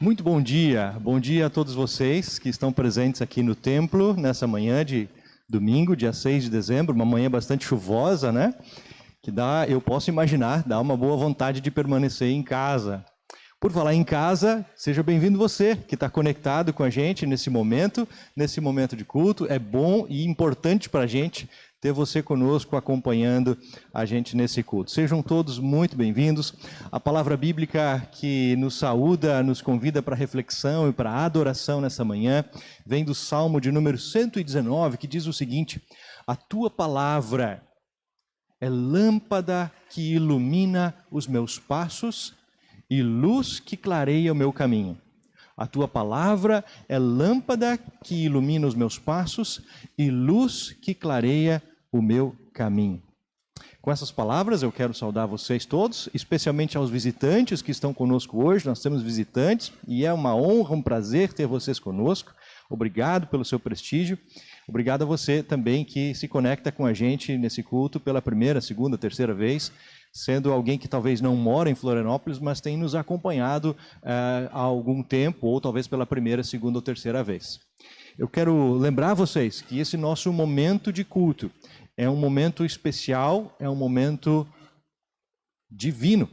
Muito bom dia a todos vocês que estão presentes aqui no templo nessa manhã de domingo, dia 6 de dezembro, uma manhã bastante chuvosa, né? Que eu posso imaginar, dá uma boa vontade de permanecer em casa. Por falar em casa, seja bem-vindo você que está conectado com a gente nesse momento de culto. É bom e importante para a gente ter você conosco acompanhando a gente nesse culto. Sejam todos muito bem-vindos. A palavra bíblica que nos saúda, nos convida para reflexão e para adoração nessa manhã, vem do Salmo de número 119, que diz o seguinte: a tua palavra é lâmpada que ilumina os meus passos e luz que clareia o meu caminho. A tua palavra é lâmpada que ilumina os meus passos e luz que clareia o meu caminho. Com essas palavras eu quero saudar vocês todos, especialmente aos visitantes que estão conosco hoje. Nós temos visitantes e é uma honra, um prazer ter vocês conosco. Obrigado pelo seu prestígio. Obrigado a você também que se conecta com a gente nesse culto pela primeira, segunda, terceira vez, sendo alguém que talvez não mora em Florianópolis, mas tem nos acompanhado há algum tempo, ou talvez pela primeira, segunda ou terceira vez. Eu quero lembrar vocês que esse nosso momento de culto é um momento especial, é um momento divino.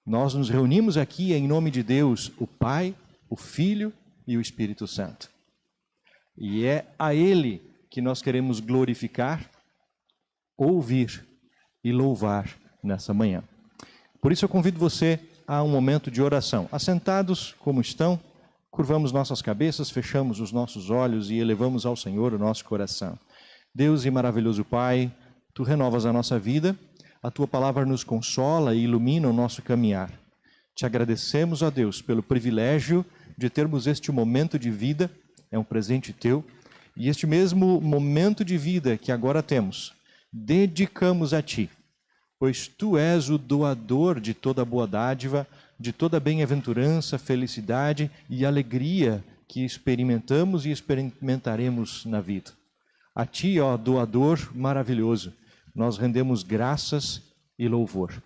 Nós nos reunimos aqui em nome de Deus, o Pai, o Filho e o Espírito Santo. E é a Ele que nós queremos glorificar, ouvir e louvar nessa manhã. Por isso eu convido você a um momento de oração. Assentados como estão, curvamos nossas cabeças, fechamos os nossos olhos e elevamos ao Senhor o nosso coração. Deus e maravilhoso Pai, Tu renovas a nossa vida, a Tua palavra nos consola e ilumina o nosso caminhar. Te agradecemos, ó Deus, pelo privilégio de termos este momento de vida, é um presente Teu, e este mesmo momento de vida que agora temos, dedicamos a Ti, pois Tu és o doador de toda boa dádiva, de toda bem-aventurança, felicidade e alegria que experimentamos e experimentaremos na vida. A Ti, ó doador maravilhoso, nós rendemos graças e louvor.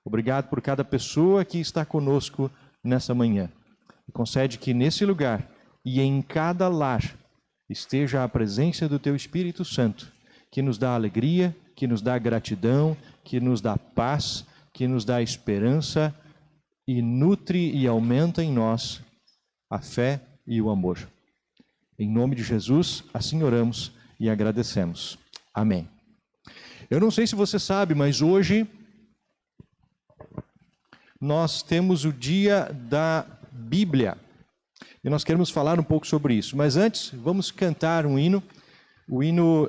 Obrigado por cada pessoa que está conosco nessa manhã. E concede que nesse lugar e em cada lar esteja a presença do Teu Espírito Santo, que nos dá alegria, que nos dá gratidão, que nos dá paz, que nos dá esperança e nutre e aumenta em nós a fé e o amor. Em nome de Jesus, assim oramos e agradecemos. Amém. Eu não sei se você sabe, mas hoje nós temos o dia da Bíblia. E nós queremos falar um pouco sobre isso. Mas antes, vamos cantar um hino. O hino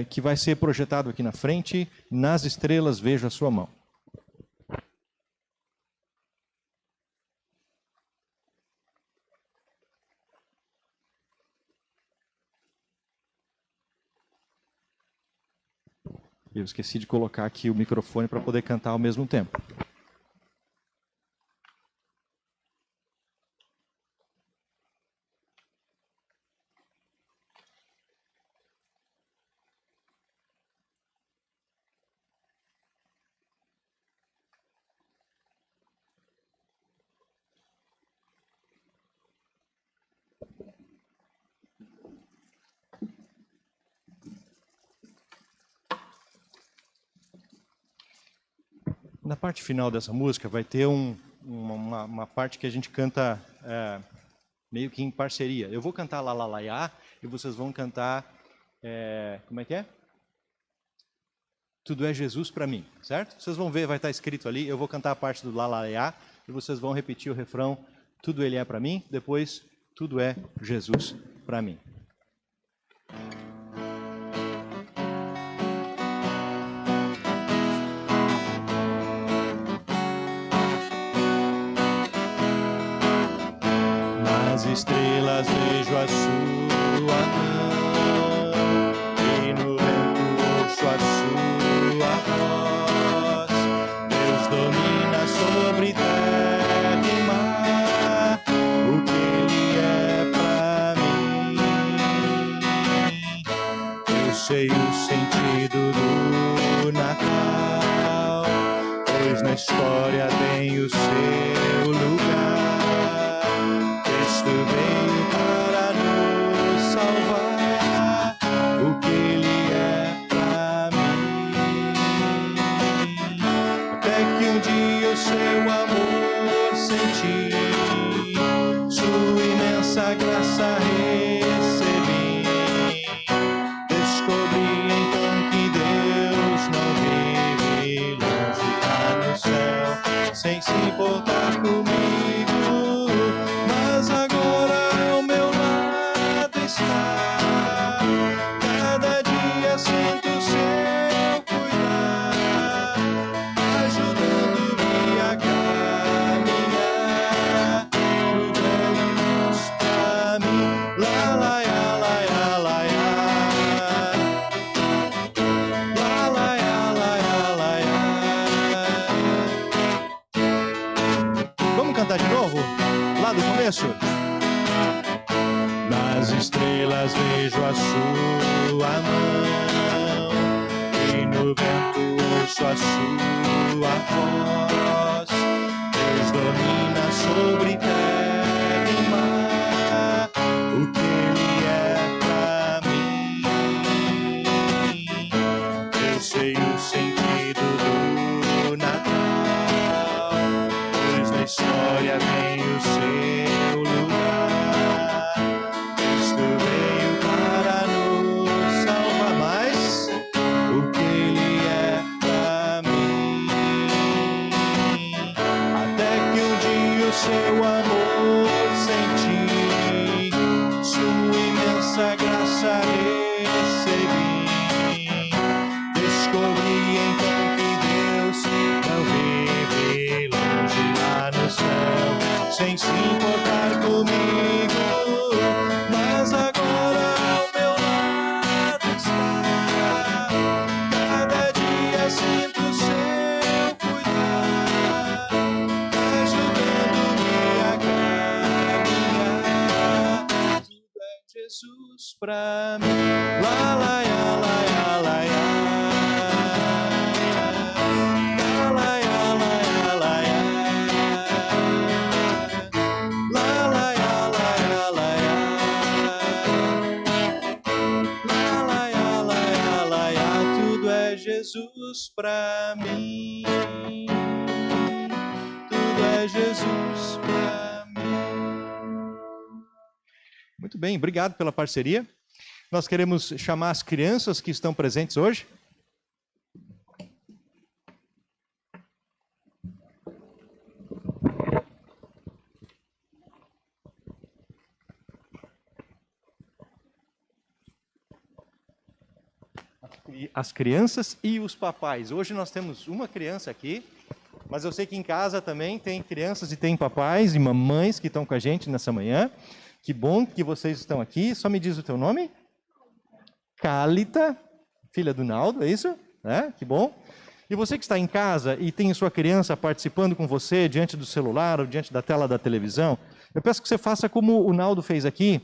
que vai ser projetado aqui na frente. Nas estrelas vejo a sua mão. Eu esqueci de colocar aqui o microfone para poder cantar ao mesmo tempo. Na parte final dessa música vai ter uma parte que a gente canta meio que em parceria. Eu vou cantar Lá, Lá, Lá, Iá, e vocês vão cantar, como é que é? Tudo é Jesus para mim, certo? Vocês vão ver, vai estar escrito ali, eu vou cantar a parte do Lá, Lá, Lá, Iá, e vocês vão repetir o refrão, tudo Ele é para mim, depois, tudo é Jesus para mim. Nas estrelas vejo a sua mão, e no vento ouço a sua voz. Deus domina sobre terra e mar, o que Ele é pra mim. Eu sei o sentido do Natal, pois na história tem o seu lugar. Cristo veio para nos salvar, o que Ele é para mim. Até que um dia o seu amor senti, sua imensa graça recebi. Descobri então que Deus não vive longe lá no céu, sem se importar comigo, mas agora ao meu lado está. Cada dia sinto o seu cuidar, ajudando-me a caminhar. Tudo é luz pra mim. Lá, lá, lá, lá, lá, lá, lá, lá, lá, lá. Vamos cantar de novo? Lá do começo? Nas estrelas vejo a sua mão, e no vento ouço a sua voz. Deus domina sobre terra e mar, o que Ele é pra mim. Eu sei o sentido do Natal, pois na história tem o seu lugar. Cristo veio para nos salvar, mas o que Ele é pra mim. Até que um dia o seu amor senti, sua imensa graça recebi. Descobri então que Deus não vive longe lá no céu, sem se importar comigo, mas agora ao meu lado está. Cada dia sinto o seu cuidar, ajudando-me a caminhar. Tudo é Jesus pra mim. Lá, lá, lá, lá, lá, lá. Jesus pra mim, tudo é Jesus pra mim. Muito bem, obrigado pela parceria. Nós queremos chamar as crianças que estão presentes hoje. As crianças e os papais. Hoje nós temos uma criança aqui, mas eu sei que em casa também tem crianças e tem papais e mamães que estão com a gente nessa manhã. Que bom que vocês estão aqui. Só me diz o teu nome. Cálita, filha do Naldo, é isso? Que bom. E você que está em casa e tem sua criança participando com você diante do celular ou diante da tela da televisão, eu peço que você faça como o Naldo fez aqui.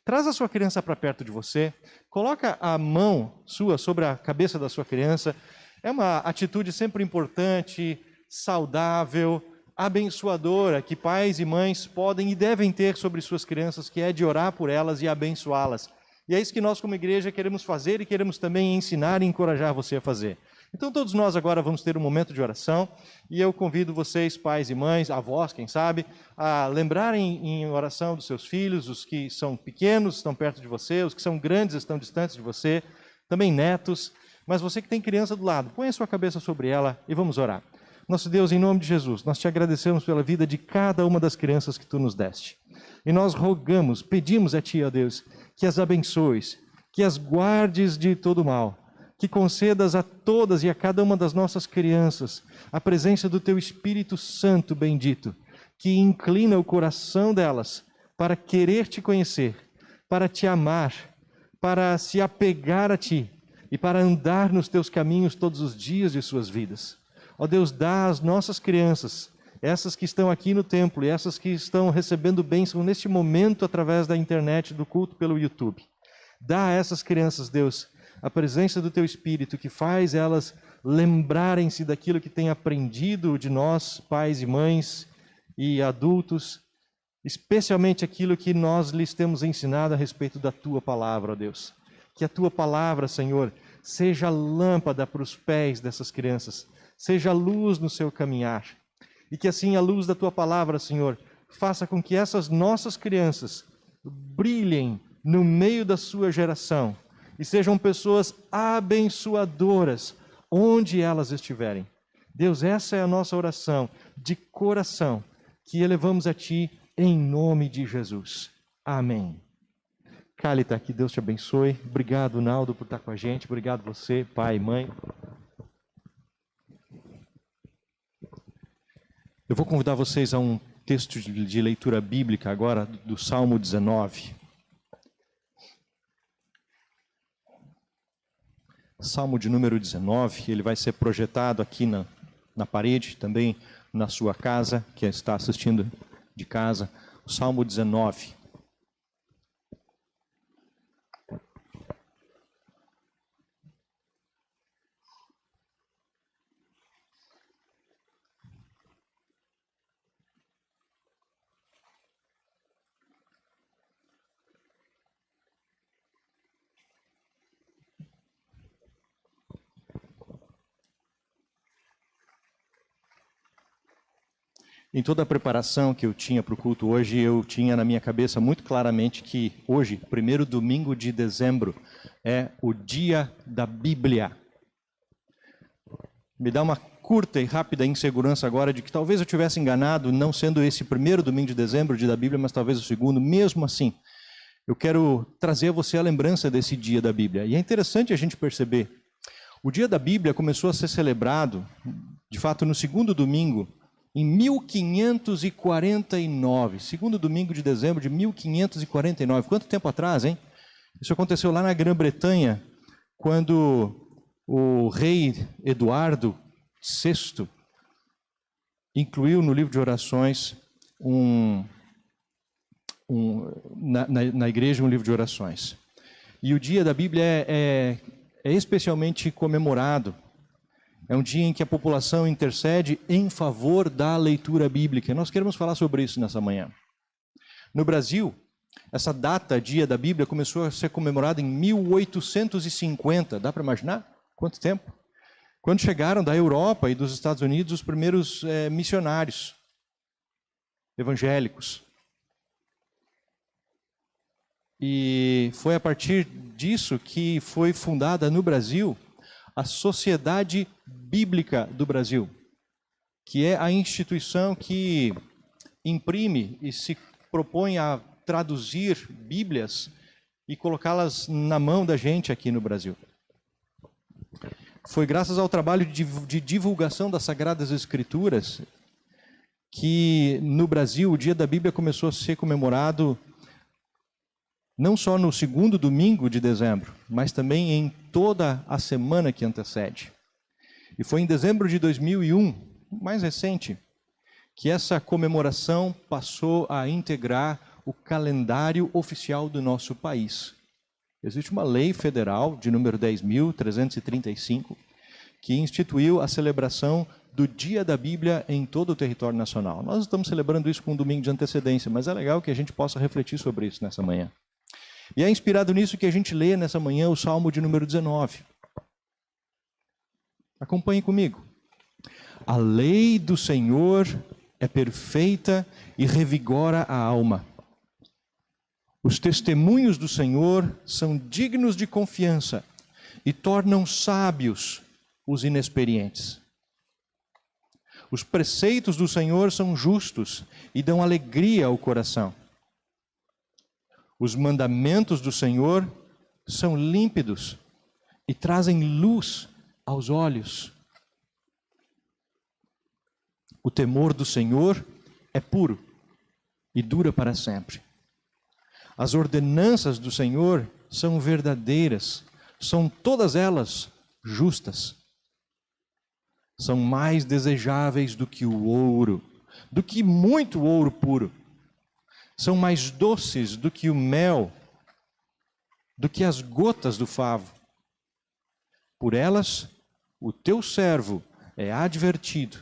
Traz a sua criança para perto de você, coloca a mão sua sobre a cabeça da sua criança. É uma atitude sempre importante, saudável, abençoadora, que pais e mães podem e devem ter sobre suas crianças, que é de orar por elas e abençoá-las. E é isso que nós, como igreja, queremos fazer e queremos também ensinar e encorajar você a fazer. Então, todos nós agora vamos ter um momento de oração e eu convido vocês, pais e mães, avós, quem sabe, a lembrarem em oração dos seus filhos, os que são pequenos estão perto de você, os que são grandes estão distantes de você, também netos, mas você que tem criança do lado, põe a sua cabeça sobre ela e vamos orar. Nosso Deus, em nome de Jesus, nós te agradecemos pela vida de cada uma das crianças que tu nos deste. E nós rogamos, pedimos a ti, ó Deus, que as abençoes, que as guardes de todo mal, que concedas a todas e a cada uma das nossas crianças a presença do teu Espírito Santo bendito, que inclina o coração delas para querer te conhecer, para te amar, para se apegar a ti e para andar nos teus caminhos todos os dias de suas vidas. Ó Deus, dá às nossas crianças, essas que estão aqui no templo e essas que estão recebendo bênção neste momento através da internet, do culto pelo YouTube. Dá a essas crianças, Deus, a presença do teu Espírito que faz elas lembrarem-se daquilo que têm aprendido de nós, pais e mães e adultos, especialmente aquilo que nós lhes temos ensinado a respeito da Tua palavra, ó Deus. Que a Tua palavra, Senhor, seja lâmpada para os pés dessas crianças, seja luz no seu caminhar. E que assim a luz da Tua palavra, Senhor, faça com que essas nossas crianças brilhem no meio da sua geração e sejam pessoas abençoadoras onde elas estiverem. Deus, essa é a nossa oração de coração que elevamos a Ti em nome de Jesus. Amém. Cálita, que Deus te abençoe. Obrigado, Naldo, por estar com a gente. Obrigado você, pai e mãe. Eu vou convidar vocês a um texto de leitura bíblica agora, do Salmo 19. Salmo de número 19, ele vai ser projetado aqui na parede, também na sua casa, que está assistindo de casa. O Salmo 19. Em toda a preparação que eu tinha para o culto hoje, eu tinha na minha cabeça muito claramente que hoje, primeiro domingo de dezembro, é o dia da Bíblia. Me dá uma curta e rápida insegurança agora de que talvez eu tivesse enganado, não sendo esse primeiro domingo de dezembro, o dia da Bíblia, mas talvez o segundo. Mesmo assim, eu quero trazer a você a lembrança desse dia da Bíblia. E é interessante a gente perceber, o dia da Bíblia começou a ser celebrado, de fato, no segundo domingo, em 1549, segundo domingo de dezembro de 1549. Quanto tempo atrás, hein? Isso aconteceu lá na Grã-Bretanha, quando o rei Eduardo VI incluiu no livro de orações na igreja um livro de orações. E o dia da Bíblia é especialmente comemorado. É um dia em que a população intercede em favor da leitura bíblica. Nós queremos falar sobre isso nessa manhã. No Brasil, essa data, Dia da Bíblia, começou a ser comemorada em 1850. Dá para imaginar? Quanto tempo? Quando chegaram da Europa e dos Estados Unidos os primeiros missionários evangélicos. E foi a partir disso que foi fundada no Brasil a Sociedade Bíblica do Brasil, que é a instituição que imprime e se propõe a traduzir Bíblias e colocá-las na mão da gente aqui no Brasil. Foi graças ao trabalho de divulgação das Sagradas Escrituras que no Brasil o Dia da Bíblia começou a ser comemorado não só no segundo domingo de dezembro, mas também em toda a semana que antecede. E foi em dezembro de 2001, mais recente, que essa comemoração passou a integrar o calendário oficial do nosso país. Existe uma lei federal, de número 10.335, que instituiu a celebração do Dia da Bíblia em todo o território nacional. Nós estamos celebrando isso com um domingo de antecedência, mas é legal que a gente possa refletir sobre isso nessa manhã. E é inspirado nisso que a gente lê nessa manhã o Salmo de número 19. Acompanhe comigo. A lei do Senhor é perfeita e revigora a alma. Os testemunhos do Senhor são dignos de confiança e tornam sábios os inexperientes. Os preceitos do Senhor são justos e dão alegria ao coração. Os mandamentos do Senhor são límpidos e trazem luz aos olhos. O temor do Senhor é puro e dura para sempre. As ordenanças do Senhor são verdadeiras, são todas elas justas. São mais desejáveis do que o ouro, do que muito ouro puro. São mais doces do que o mel, do que as gotas do favo. Por elas, o teu servo é advertido.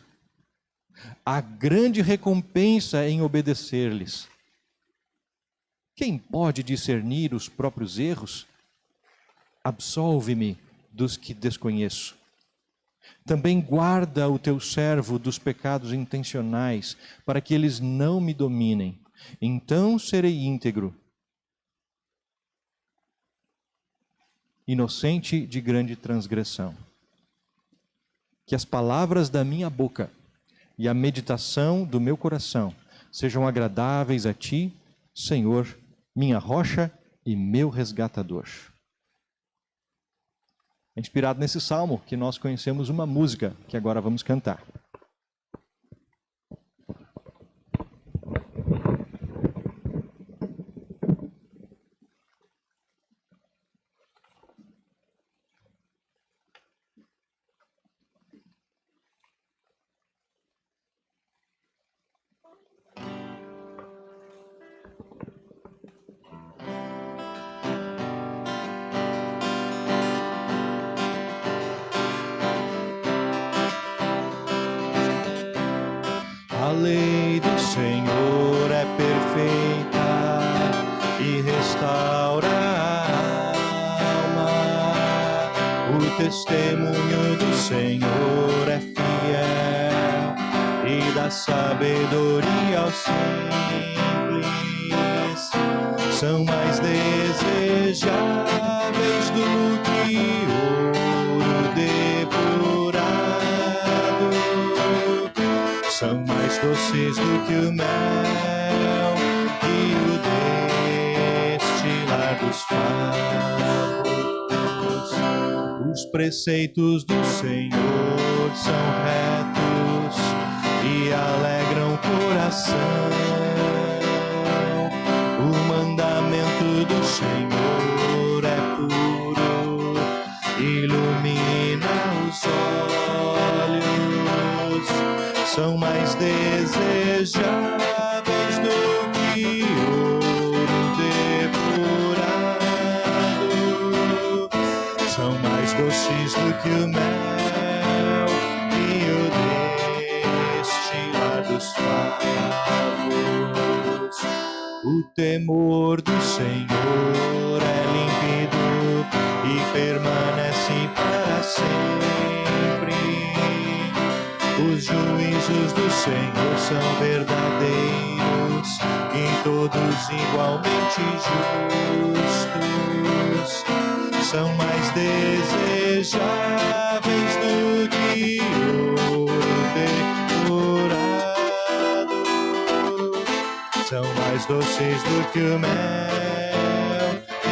Há grande recompensa em obedecer-lhes. Quem pode discernir os próprios erros? Absolve-me dos que desconheço. Também guarda o teu servo dos pecados intencionais, para que eles não me dominem. Então serei íntegro, inocente de grande transgressão. Que as palavras da minha boca e a meditação do meu coração sejam agradáveis a ti, Senhor, minha rocha e meu resgatador. É inspirado nesse salmo que nós conhecemos uma música que agora vamos cantar. A lei do Senhor é perfeita e restaura a alma. O testemunho do Senhor é fiel e dá sabedoria aos simples. São mais desejáveis do que ouro depurado. São mais doces do que o mel e o destilar dos favos. Os preceitos do Senhor são retos e alegram o coração. O mandamento do Senhor é puro, ilumina os olhos. São mais desejáveis do que ouro depurado. São mais doces do que o mel e o destilar dos favos. O temor do Senhor é límpido e permanece para sempre. Os juízos do Senhor são verdadeiros e todos igualmente justos. São mais desejáveis do que ouro depurado. São mais doces do que o mel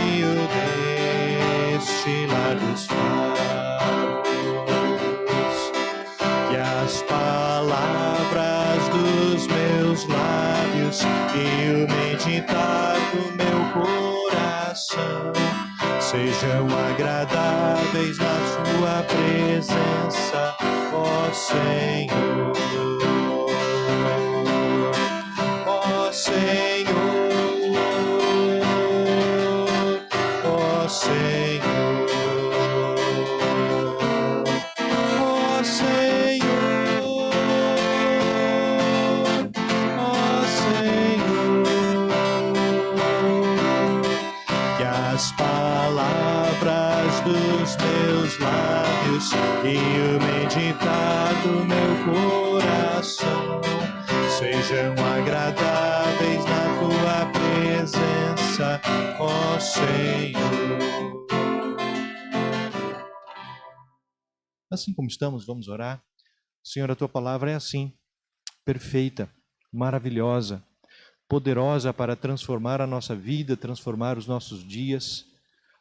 e o destilar dos favos. Que as palavras dos meus lábios e o meditar do meu coração sejam agradáveis na sua presença, ó Senhor. Ó Senhor, ó Senhor, ó Senhor, ó Senhor. Que as palavras dos meus lábios e o meditar do meu coração sejam agradáveis na tua presença, ó Senhor. Assim como estamos, vamos orar. Senhor, a tua palavra é assim, perfeita, maravilhosa, poderosa para transformar a nossa vida, transformar os nossos dias,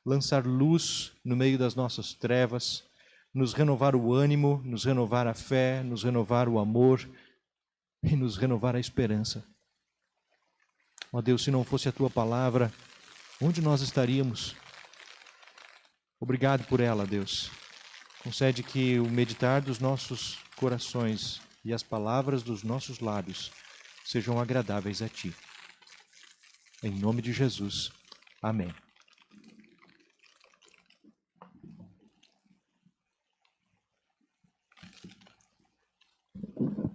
lançar luz no meio das nossas trevas, nos renovar o ânimo, nos renovar a fé, nos renovar o amor e nos renovar a esperança. Ó Deus, se não fosse a tua palavra, onde nós estaríamos? Obrigado por ela, Deus. Concede que o meditar dos nossos corações e as palavras dos nossos lábios sejam agradáveis a ti. Em nome de Jesus. Amém.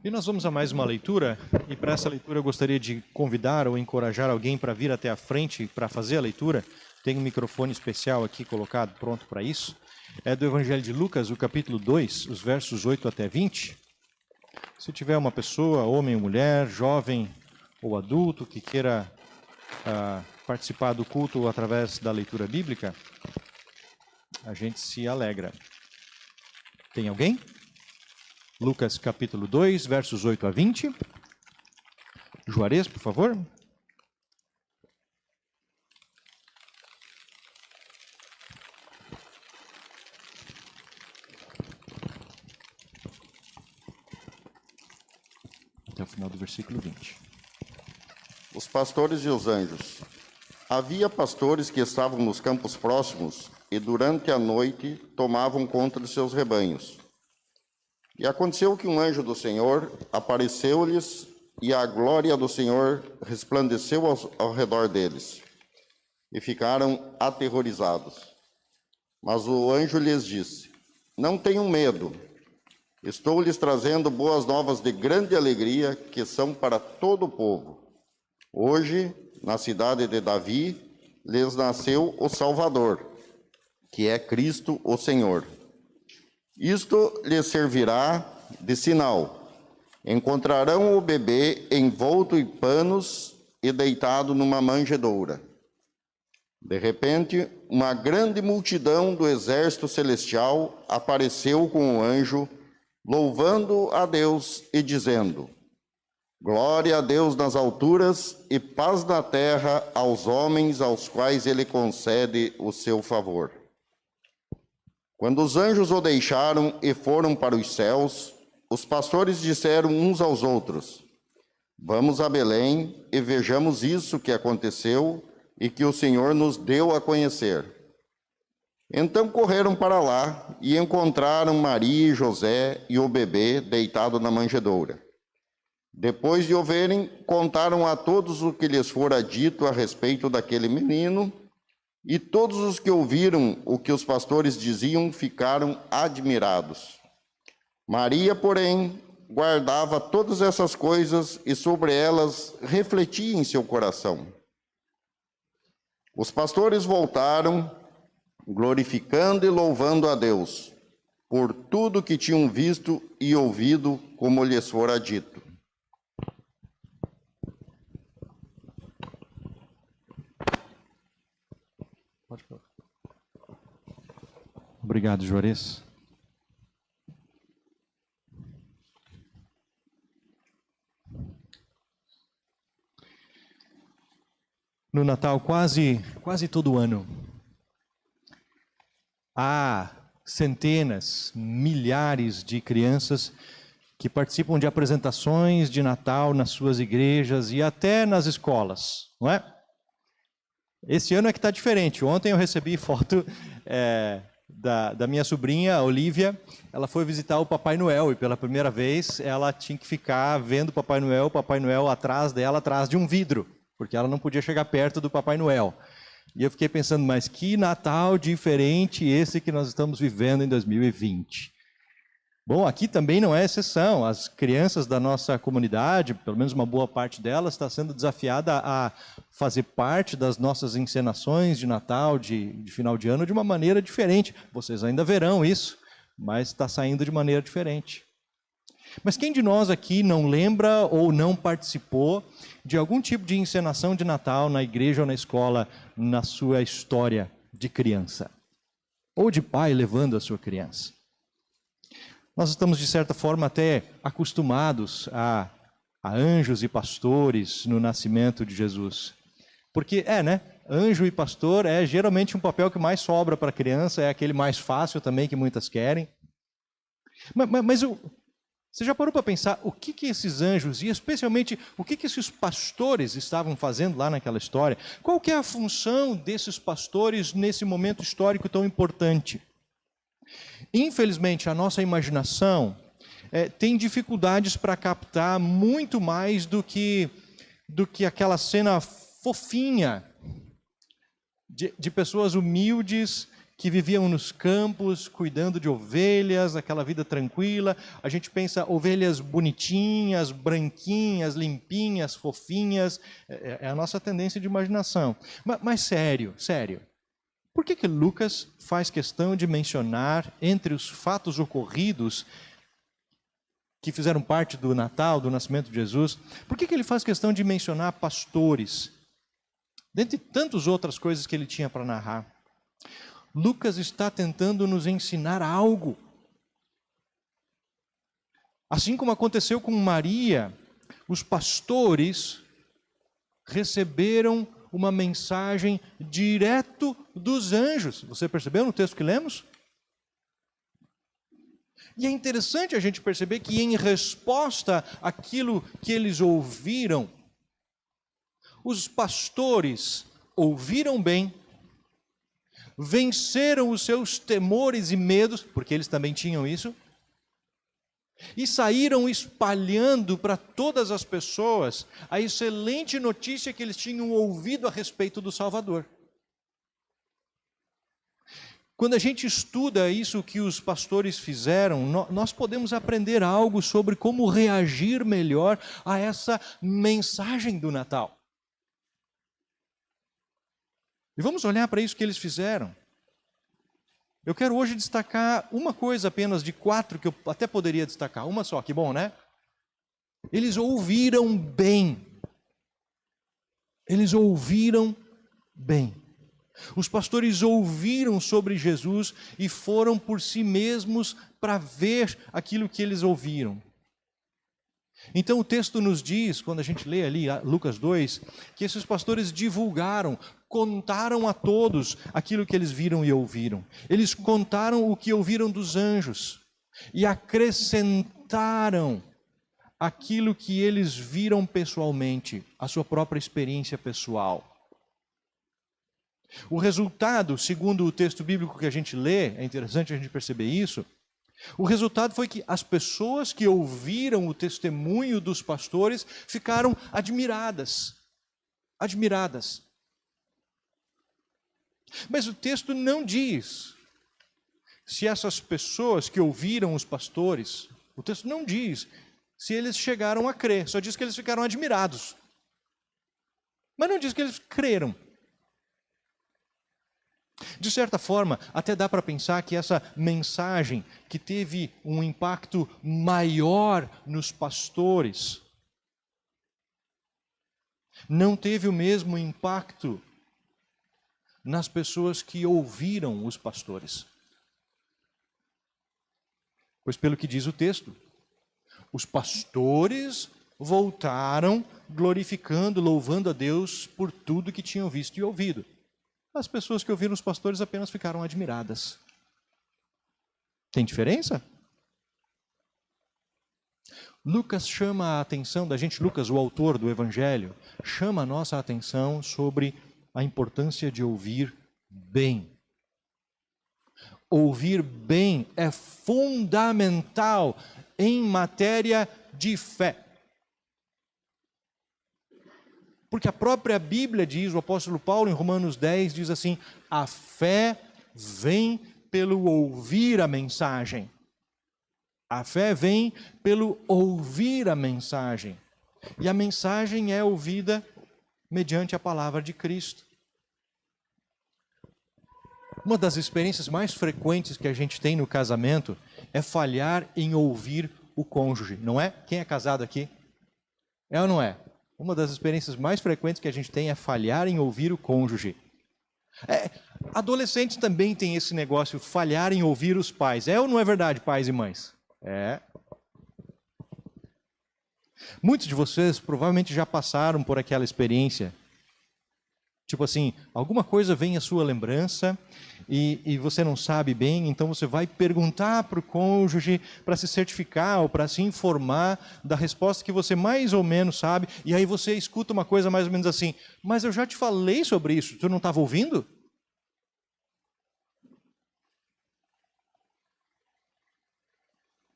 E nós vamos a mais uma leitura, e para essa leitura eu gostaria de convidar ou encorajar alguém para vir até a frente para fazer a leitura. Tem um microfone especial aqui colocado, pronto para isso. É do Evangelho de Lucas, o capítulo 2, os versos 8 até 20. Se tiver uma pessoa, homem ou mulher, jovem ou adulto, que queira participar do culto através da leitura bíblica, a gente se alegra. Tem alguém? Lucas capítulo 2, versos 8 a 20. Juarez, por favor. Até o final do versículo 20. Os pastores e os anjos. Havia pastores que estavam nos campos próximos e durante a noite tomavam conta de seus rebanhos. E aconteceu que um anjo do Senhor apareceu-lhes e a glória do Senhor resplandeceu ao redor deles. E ficaram aterrorizados. Mas o anjo lhes disse: não tenham medo. Estou lhes trazendo boas novas de grande alegria, que são para todo o povo. Hoje, na cidade de Davi, lhes nasceu o Salvador, que é Cristo o Senhor. Isto lhes servirá de sinal. Encontrarão o bebê envolto em panos e deitado numa manjedoura. De repente, uma grande multidão do exército celestial apareceu com o anjo, louvando a Deus e dizendo: glória a Deus nas alturas e paz na terra aos homens aos quais ele concede o seu favor. Quando os anjos o deixaram e foram para os céus, os pastores disseram uns aos outros: vamos a Belém e vejamos isso que aconteceu e que o Senhor nos deu a conhecer. Então correram para lá e encontraram Maria e José e o bebê deitado na manjedoura. Depois de o verem, contaram a todos o que lhes fora dito a respeito daquele menino, e todos os que ouviram o que os pastores diziam ficaram admirados. Maria, porém, guardava todas essas coisas e sobre elas refletia em seu coração. Os pastores voltaram, glorificando e louvando a Deus, por tudo que tinham visto e ouvido, como lhes fora dito. Obrigado, Juarez. No Natal, quase todo ano, há centenas, milhares de crianças que participam de apresentações de Natal nas suas igrejas e até nas escolas, não é? Esse ano é que está diferente. Ontem eu recebi foto da minha sobrinha, a Olivia. Ela foi visitar o Papai Noel e pela primeira vez ela tinha que ficar vendo o Papai Noel atrás dela, atrás de um vidro, porque ela não podia chegar perto do Papai Noel. E eu fiquei pensando, mas que Natal diferente esse que nós estamos vivendo em 2020. Bom, aqui também não é exceção. As crianças da nossa comunidade, pelo menos uma boa parte delas, está sendo desafiada a fazer parte das nossas encenações de Natal, de final de ano, de uma maneira diferente. Vocês ainda verão isso, mas está saindo de maneira diferente. Mas quem de nós aqui não lembra ou não participou de algum tipo de encenação de Natal na igreja ou na escola na sua história de criança? Ou de pai levando a sua criança? Nós estamos, de certa forma, até acostumados a anjos e pastores no nascimento de Jesus. Porque, anjo e pastor é geralmente um papel que mais sobra para a criança, é aquele mais fácil também que muitas querem. Mas você já parou para pensar o que esses anjos, e especialmente o que esses pastores estavam fazendo lá naquela história? Qual que é a função desses pastores nesse momento histórico tão importante? Infelizmente, a nossa imaginação tem dificuldades para captar muito mais do que aquela cena fofinha de pessoas humildes que viviam nos campos, cuidando de ovelhas, aquela vida tranquila. A gente pensa ovelhas bonitinhas, branquinhas, limpinhas, fofinhas. É a nossa tendência de imaginação. Mas sério, sério. Por que Lucas faz questão de mencionar, entre os fatos ocorridos que fizeram parte do Natal, do nascimento de Jesus, por que ele faz questão de mencionar pastores? Dentre tantas outras coisas que ele tinha para narrar. Lucas está tentando nos ensinar algo. Assim como aconteceu com Maria, os pastores receberam uma mensagem direto dos anjos. Você percebeu no texto que lemos? E é interessante a gente perceber que, em resposta àquilo que eles ouviram, os pastores ouviram bem, venceram os seus temores e medos, porque eles também tinham isso, e saíram espalhando para todas as pessoas a excelente notícia que eles tinham ouvido a respeito do Salvador. Quando a gente estuda isso que os pastores fizeram, nós podemos aprender algo sobre como reagir melhor a essa mensagem do Natal. E vamos olhar para isso que eles fizeram. Eu quero hoje destacar uma coisa apenas de 4 que eu até poderia destacar. Uma só, que bom, né? Eles ouviram bem. Eles ouviram bem. Os pastores ouviram sobre Jesus e foram por si mesmos para ver aquilo que eles ouviram. Então o texto nos diz, quando a gente lê ali Lucas 2, que esses pastores divulgaram, contaram a todos aquilo que eles viram e ouviram. Eles contaram o que ouviram dos anjos e acrescentaram aquilo que eles viram pessoalmente, a sua própria experiência pessoal. O resultado, segundo o texto bíblico que a gente lê, é interessante a gente perceber isso, o resultado foi que as pessoas que ouviram o testemunho dos pastores ficaram admiradas. Admiradas. Mas o texto não diz se essas pessoas que ouviram os pastores, o texto não diz se eles chegaram a crer, só diz que eles ficaram admirados. Mas não diz que eles creram. De certa forma, até dá para pensar que essa mensagem que teve um impacto maior nos pastores, não teve o mesmo impacto nas pessoas que ouviram os pastores. Pois pelo que diz o texto, os pastores voltaram glorificando, louvando a Deus por tudo que tinham visto e ouvido. As pessoas que ouviram os pastores apenas ficaram admiradas. Tem diferença? Lucas chama a atenção da gente, Lucas, o autor do Evangelho, chama a nossa atenção sobre a importância de ouvir bem. Ouvir bem é fundamental em matéria de fé. Porque a própria Bíblia diz, o apóstolo Paulo em Romanos 10 diz assim, a fé vem pelo ouvir a mensagem. A fé vem pelo ouvir a mensagem. E a mensagem é ouvida mediante a palavra de Cristo. Uma das experiências mais frequentes que a gente tem no casamento é falhar em ouvir o cônjuge, não é? Quem é casado aqui? É ou não é? Uma das experiências mais frequentes que a gente tem é falhar em ouvir o cônjuge. Adolescentes também têm esse negócio, falhar em ouvir os pais. É ou não é verdade, pais e mães? É. Muitos de vocês provavelmente já passaram por aquela experiência. Tipo assim, alguma coisa vem à sua lembrança e você não sabe bem, então você vai perguntar para o cônjuge para se certificar ou para se informar da resposta que você mais ou menos sabe, e aí você escuta uma coisa mais ou menos assim, mas eu já te falei sobre isso, tu não estava ouvindo?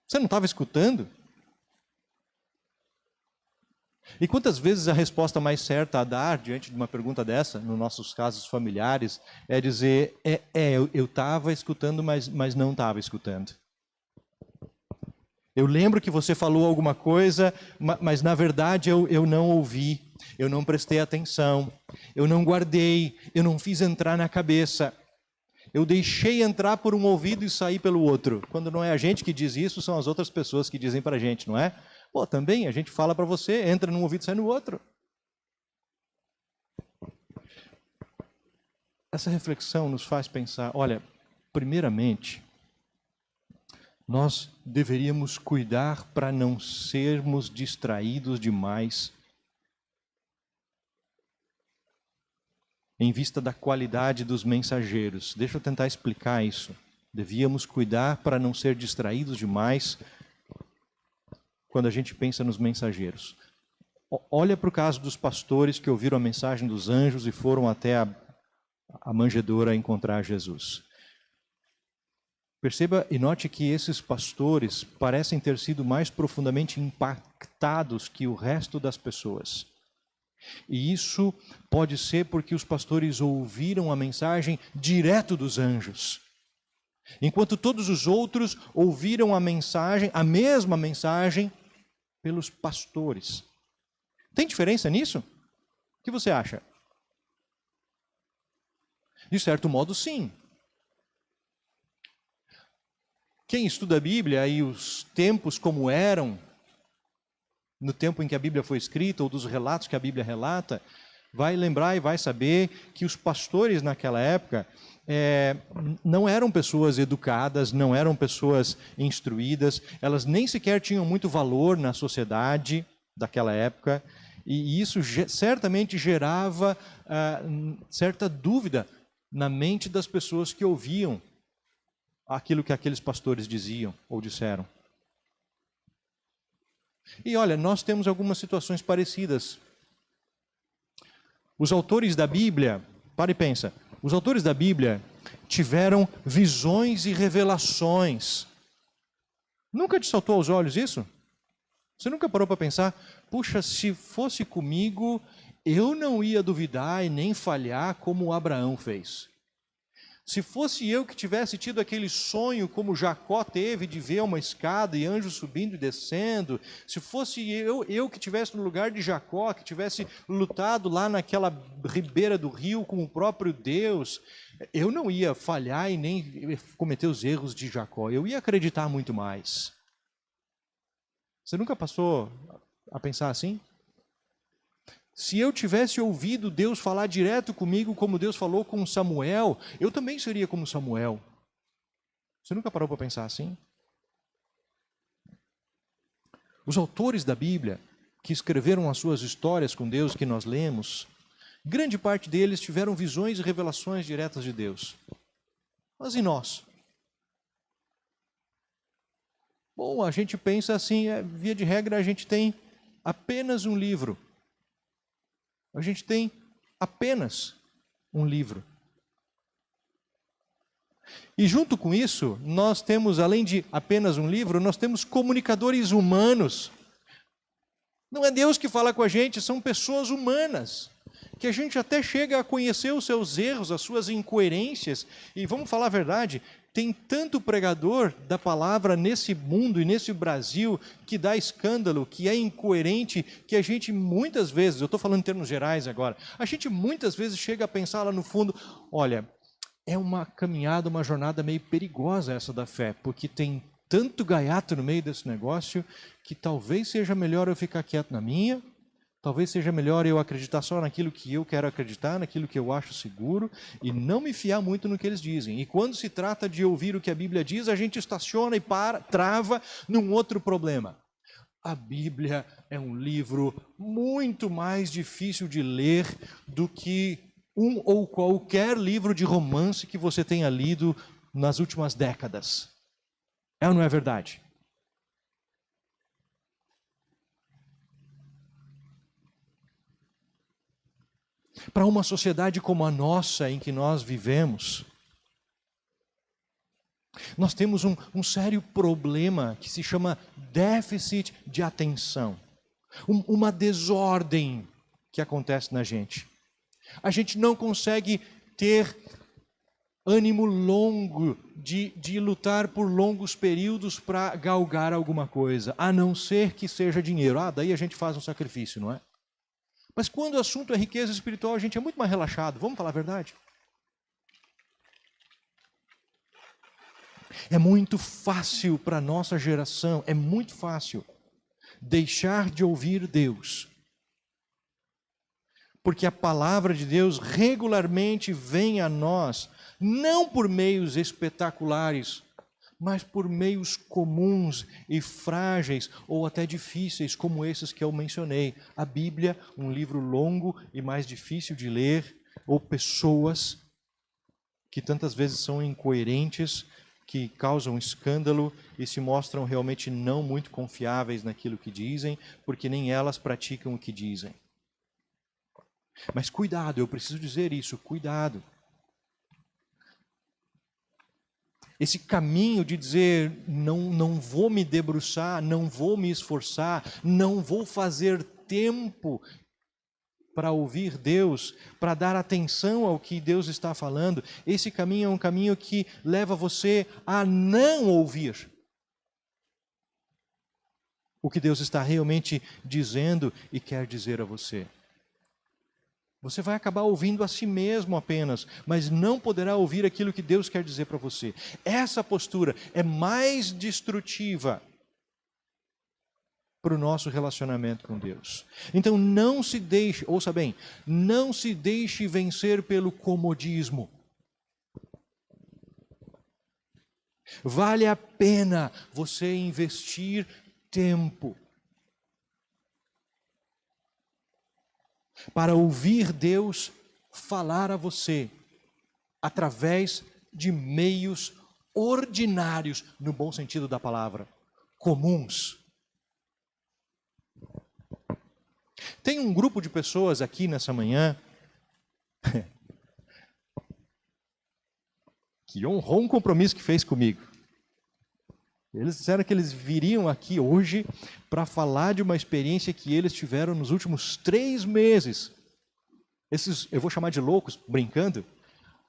Você não estava escutando? E quantas vezes a resposta mais certa a dar diante de uma pergunta dessa, nos nossos casos familiares, é dizer, eu estava escutando, mas não estava escutando. Eu lembro que você falou alguma coisa, mas na verdade eu não ouvi, eu não prestei atenção, eu não guardei, eu não fiz entrar na cabeça. Eu deixei entrar por um ouvido e sair pelo outro. Quando não é a gente que diz isso, são as outras pessoas que dizem para a gente, não é? Pô, também a gente fala para você, entra num ouvido e sai no outro. Essa reflexão nos faz pensar, olha, primeiramente, nós deveríamos cuidar para não sermos distraídos demais em vista da qualidade dos mensageiros. Deixa eu tentar explicar isso. Devíamos cuidar para não ser distraídos demais quando a gente pensa nos mensageiros. Olha para o caso dos pastores que ouviram a mensagem dos anjos e foram até a manjedoura encontrar Jesus. Perceba e note que esses pastores parecem ter sido mais profundamente impactados que o resto das pessoas. E isso pode ser porque os pastores ouviram a mensagem direto dos anjos, enquanto todos os outros ouviram a mesma mensagem, pelos pastores. Tem diferença nisso? O que você acha? De certo modo, sim. Quem estuda a Bíblia e os tempos como eram, no tempo em que a Bíblia foi escrita, ou dos relatos que a Bíblia relata, vai lembrar e vai saber que os pastores naquela época não eram pessoas educadas, não eram pessoas instruídas, elas nem sequer tinham muito valor na sociedade daquela época, e isso certamente gerava certa dúvida na mente das pessoas que ouviam aquilo que aqueles pastores diziam ou disseram. E olha, nós temos algumas situações parecidas. Os autores da Bíblia, para e pensa, os autores da Bíblia tiveram visões e revelações. Nunca te saltou aos olhos isso? Você nunca parou para pensar, puxa, se fosse comigo, eu não ia duvidar e nem falhar como Abraão fez. Se fosse eu que tivesse tido aquele sonho como Jacó teve de ver uma escada e anjos subindo e descendo, se fosse eu que tivesse no lugar de Jacó, que tivesse lutado lá naquela ribeira do rio com o próprio Deus, eu não ia falhar e nem cometer os erros de Jacó, eu ia acreditar muito mais. Você nunca passou a pensar assim? Se eu tivesse ouvido Deus falar direto comigo, como Deus falou com Samuel, eu também seria como Samuel. Você nunca parou para pensar assim? Os autores da Bíblia, que escreveram as suas histórias com Deus, que nós lemos, grande parte deles tiveram visões e revelações diretas de Deus. Mas e nós? Bom, a gente pensa assim, via de regra, a gente tem apenas um livro. A gente tem apenas um livro. E junto com isso, nós temos, além de apenas um livro, nós temos comunicadores humanos. Não é Deus que fala com a gente, são pessoas humanas, que a gente até chega a conhecer os seus erros, as suas incoerências. E vamos falar a verdade, tem tanto pregador da palavra nesse mundo e nesse Brasil que dá escândalo, que é incoerente, que a gente muitas vezes, eu estou falando em termos gerais agora, a gente muitas vezes chega a pensar lá no fundo, olha, é uma caminhada, uma jornada meio perigosa essa da fé, porque tem tanto gaiato no meio desse negócio que talvez seja melhor eu ficar quieto na minha, talvez seja melhor eu acreditar só naquilo que eu quero acreditar, naquilo que eu acho seguro, e não me fiar muito no que eles dizem. E quando se trata de ouvir o que a Bíblia diz, a gente estaciona e trava num outro problema. A Bíblia é um livro muito mais difícil de ler do que um ou qualquer livro de romance que você tenha lido nas últimas décadas. É ou não é verdade? Para uma sociedade como a nossa, em que nós vivemos, nós temos um sério problema que se chama déficit de atenção. uma desordem que acontece na gente. A gente não consegue ter ânimo longo de lutar por longos períodos para galgar alguma coisa, a não ser que seja dinheiro. Daí a gente faz um sacrifício, não é? Mas quando o assunto é riqueza espiritual, a gente é muito mais relaxado, vamos falar a verdade? É muito fácil para a nossa geração, é muito fácil deixar de ouvir Deus. Porque a palavra de Deus regularmente vem a nós, não por meios espetaculares, mas por meios comuns e frágeis ou até difíceis, como esses que eu mencionei. A Bíblia, um livro longo e mais difícil de ler, ou pessoas que tantas vezes são incoerentes, que causam escândalo e se mostram realmente não muito confiáveis naquilo que dizem, porque nem elas praticam o que dizem. Mas cuidado, eu preciso dizer isso, cuidado. Esse caminho de dizer, não vou me debruçar, não vou me esforçar, não vou fazer tempo para ouvir Deus, para dar atenção ao que Deus está falando, esse caminho é um caminho que leva você a não ouvir o que Deus está realmente dizendo e quer dizer a você. Você vai acabar ouvindo a si mesmo apenas, mas não poderá ouvir aquilo que Deus quer dizer para você. Essa postura é mais destrutiva para o nosso relacionamento com Deus. Então não se deixe, ouça bem, não se deixe vencer pelo comodismo. Vale a pena você investir tempo para ouvir Deus falar a você através de meios ordinários, no bom sentido da palavra, comuns. Tem um grupo de pessoas aqui nessa manhã que honrou um compromisso que fez comigo. Eles disseram que eles viriam aqui hoje para falar de uma experiência que eles tiveram nos últimos 3 meses. Esses, eu vou chamar de loucos, brincando,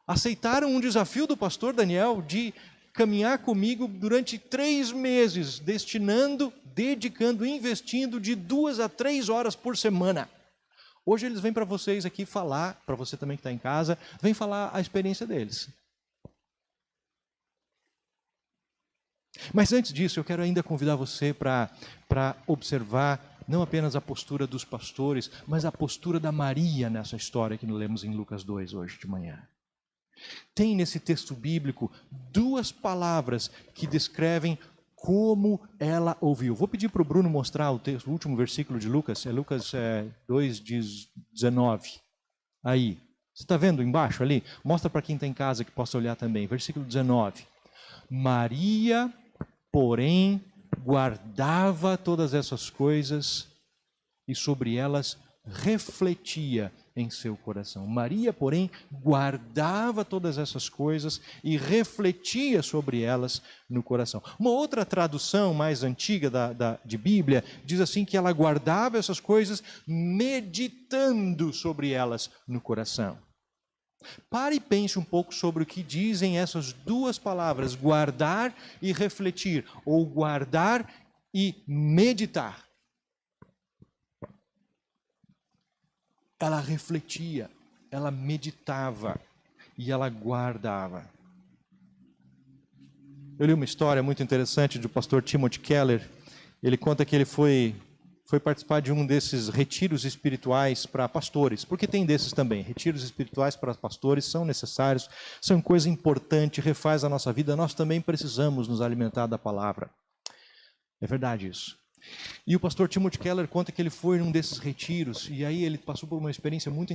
aceitaram um desafio do pastor Daniel de caminhar comigo durante 3 meses, dedicando, investindo de 2 a 3 horas por semana. Hoje eles vêm para vocês aqui falar, para você também que está em casa, vem falar a experiência deles. Mas antes disso, eu quero ainda convidar você para observar não apenas a postura dos pastores, mas a postura da Maria nessa história que nós lemos em Lucas 2 hoje de manhã. Tem nesse texto bíblico 2 palavras que descrevem como ela ouviu. Vou pedir para o Bruno mostrar o último versículo de Lucas, é Lucas 2:19. Aí, você está vendo embaixo ali? Mostra para quem está em casa que possa olhar também. Versículo 19. Maria, porém, guardava todas essas coisas e sobre elas refletia em seu coração. Maria, porém, guardava todas essas coisas e refletia sobre elas no coração. Uma outra tradução mais antiga de Bíblia diz assim que ela guardava essas coisas meditando sobre elas no coração. Pare e pense um pouco sobre o que dizem essas 2 palavras, guardar e refletir, ou guardar e meditar. Ela refletia, ela meditava e ela guardava. Eu li uma história muito interessante do pastor Timothy Keller. Ele conta que ele foi participar de um desses retiros espirituais para pastores, porque tem desses também. Retiros espirituais para pastores são necessários, são coisa importante, refaz a nossa vida. Nós também precisamos nos alimentar da palavra. É verdade isso. E o pastor Timothy Keller conta que ele foi num desses retiros, e aí ele passou por uma experiência muito